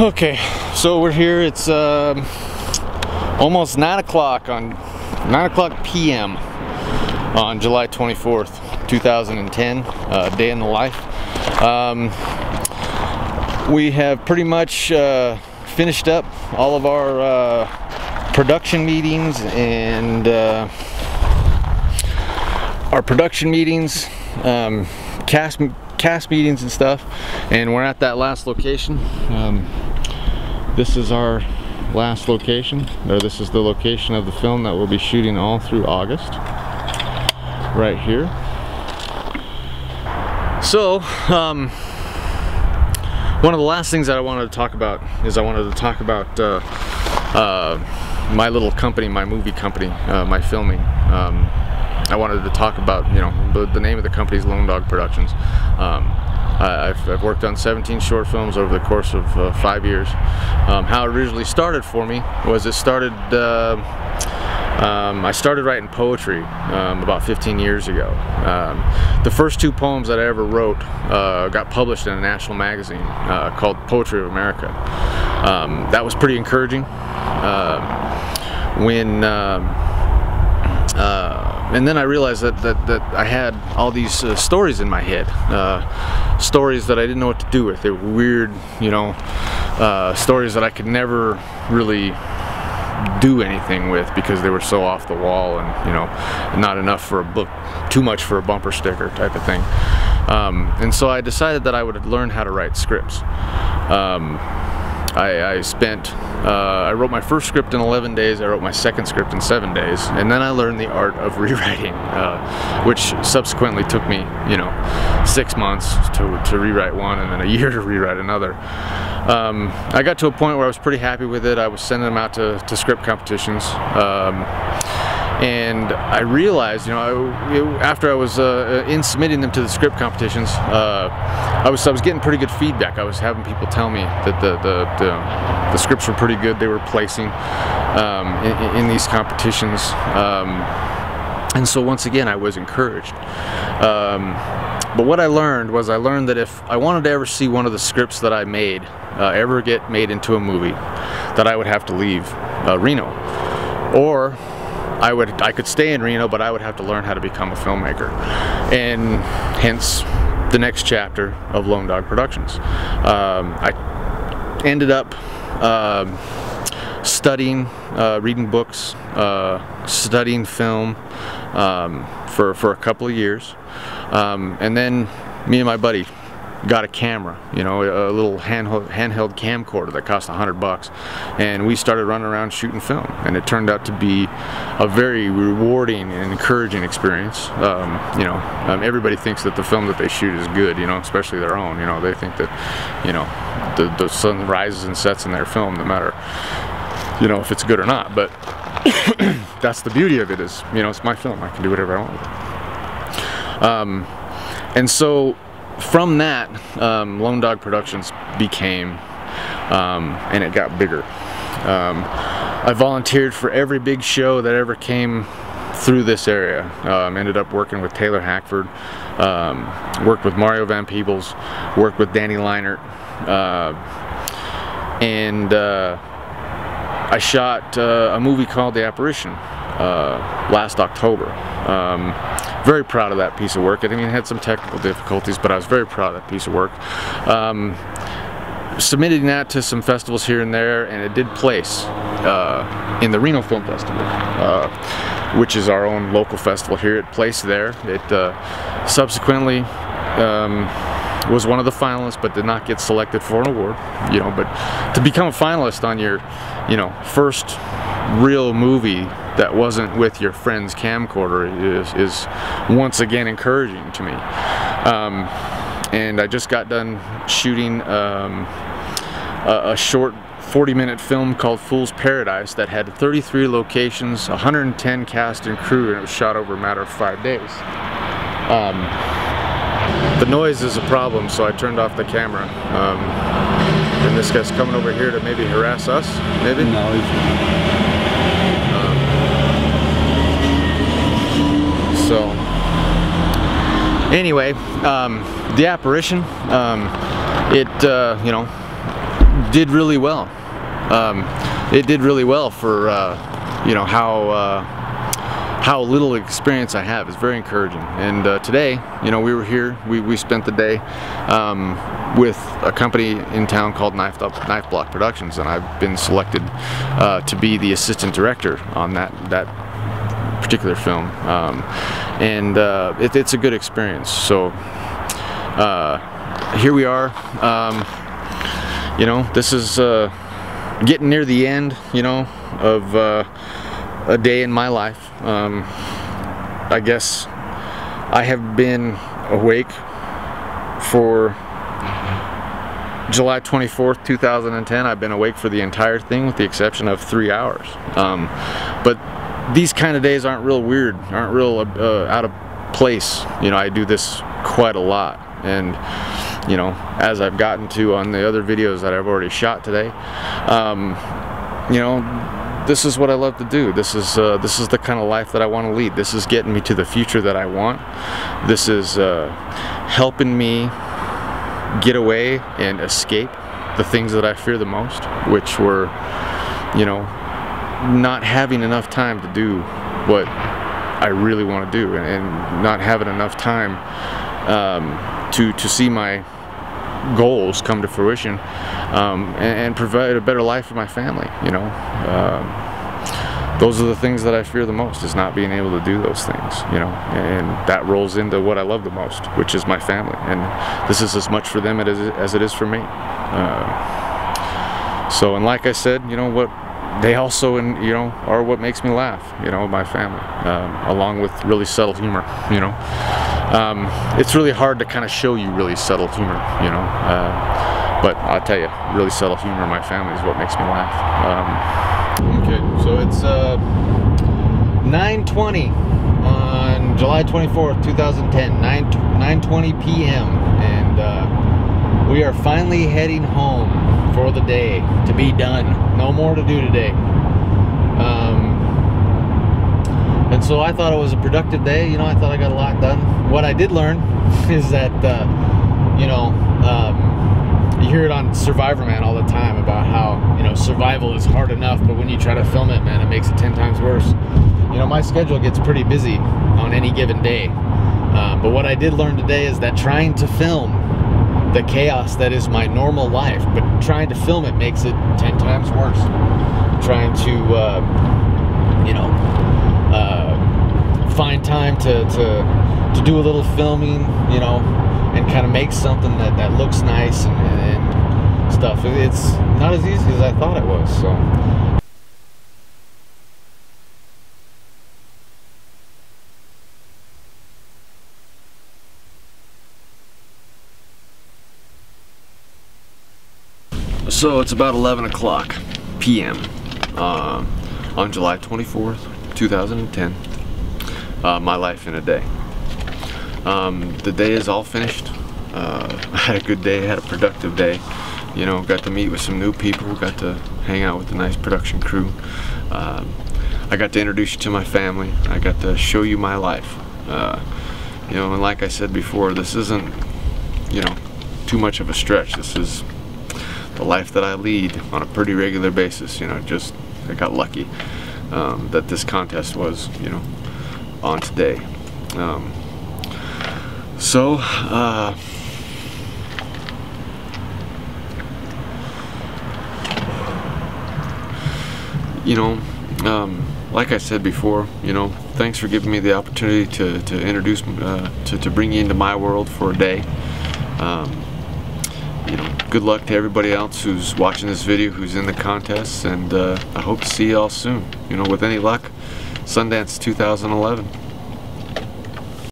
Okay, so we're here. It's almost 9 o'clock p.m. on July 24th, 2010, day in the life. We have pretty much finished up all of our production meetings and cast meetings and stuff, and we're at that last location. This is our last location, or this is the location of the film that we'll be shooting all through August, right here. So one of the last things that I wanted to talk about is my little company, my movie company, my filming. I wanted to talk about, the name of the company is Lonedog Productions. I've worked on 17 short films over the course of 5 years. How it originally started for me was I started writing poetry about 15 years ago. The first 2 poems that I ever wrote got published in a national magazine called Poetry of America. That was pretty encouraging. And then I realized that I had all these stories in my head, stories that I didn't know what to do with. They were weird, stories that I could never really do anything with because they were so off the wall and, not enough for a book, too much for a bumper sticker type of thing. And so I decided that I would learn how to write scripts. I wrote my first script in 11 days, I wrote my second script in 7 days, and then I learned the art of rewriting, which subsequently took me, 6 months to rewrite one and then a year to rewrite another. I got to a point where I was pretty happy with it. I was sending them out to script competitions. And I realized, after I was in submitting them to the script competitions, I was getting pretty good feedback. I was having people tell me that the scripts were pretty good. They were placing in these competitions, and so once again I was encouraged. But what I learned that if I wanted to ever see one of the scripts that I made ever get made into a movie, that I would have to leave Reno, or I could stay in Reno, but I would have to learn how to become a filmmaker, and hence the next chapter of Lonedog Productions. I ended up studying, reading books, studying film for a couple of years, and then me and my buddy got a camera, a little handheld camcorder that cost $100, and we started running around shooting film, and it turned out to be a very rewarding and encouraging experience. Everybody thinks that the film that they shoot is good, especially their own. They think that, the sun rises and sets in their film, no matter, if it's good or not. But that's the beauty of it, is, it's my film. I can do whatever I want with it. And so from that, Lonedog Productions became, and it got bigger. I volunteered for every big show that ever came through this area. Ended up working with Taylor Hackford, worked with Mario Van Peebles, worked with Danny Leinert, and I shot a movie called The Apparition last October. Very proud of that piece of work. It had some technical difficulties, but I was very proud of that piece of work. Submitting that to some festivals here and there, and it did place in the Reno Film Festival, which is our own local festival here. It placed there. It subsequently was one of the finalists, but did not get selected for an award. But to become a finalist on your, first real movie that wasn't with your friend's camcorder is once again encouraging to me. And I just got done shooting a short 40-minute film called Fool's Paradise that had 33 locations, 110 cast and crew, and it was shot over a matter of 5 days. The noise is a problem, so I turned off the camera. And this guy's coming over here to maybe harass us, maybe? No, he's so anyway, The Apparition, it did really well. It did really well for you know, how little experience I have. Is very encouraging. And today, you know, we were here. We spent the day with a company in town called Lonedog Productions, and I've been selected to be the assistant director on that particular film. And it's a good experience. So here we are. You know, this is getting near the end, you know, of a day in my life. I guess I have been awake for July 24th, 2010. I've been awake for the entire thing with the exception of 3 hours. But these kind of days aren't real weird, aren't real out of place. You know, I do this quite a lot. And you know, as I've gotten to on the other videos that I've already shot today, you know, this is what I love to do. This is the kind of life that I want to lead. This is getting me to the future that I want. This is helping me get away and escape the things that I fear the most, which were, you know, not having enough time to do what I really want to do, and not having enough time to see my goals come to fruition, and provide a better life for my family. You know, those are the things that I fear the most, is not being able to do those things. You know, and that rolls into what I love the most, which is my family. And this is as much for them as it is for me. So, and like I said, you know, what they also, you know, are what makes me laugh. You know, my family, along with really subtle humor. You know. It's really hard to kind of show you really subtle humor, you know, but I'll tell you, really subtle humor in my family is what makes me laugh. Okay, so it's 9:20 on July 24th, 2010, 9:20 p.m. and we are finally heading home for the day, to be done. No more to do today. And so I thought it was a productive day. You know, I thought I got a lot done. What I did learn is that, you know, you hear it on Survivor Man all the time about how, you know, survival is hard enough, but when you try to film it, man, it makes it 10 times worse. You know, my schedule gets pretty busy on any given day. But what I did learn today is that trying to film the chaos that is my normal life, but trying to film it makes it 10 times worse. Trying to, you know, find time to do a little filming, you know, and kind of make something that looks nice and stuff. It's not as easy as I thought it was. So it's about 11 o'clock p.m. On July 24th, 2010. My life in a day. The day is all finished. I had a good day, had a productive day. You know, got to meet with some new people, got to hang out with a nice production crew. I got to introduce you to my family. I got to show you my life. You know, and like I said before, this isn't, you know, too much of a stretch. This is the life that I lead on a pretty regular basis. You know, just I got lucky that this contest was, you know, on today. You know, like I said before, you know, thanks for giving me the opportunity to introduce, to bring you into my world for a day. You know, good luck to everybody else who's watching this video, who's in the contest, and I hope to see you all soon. You know, with any luck, Sundance 2011.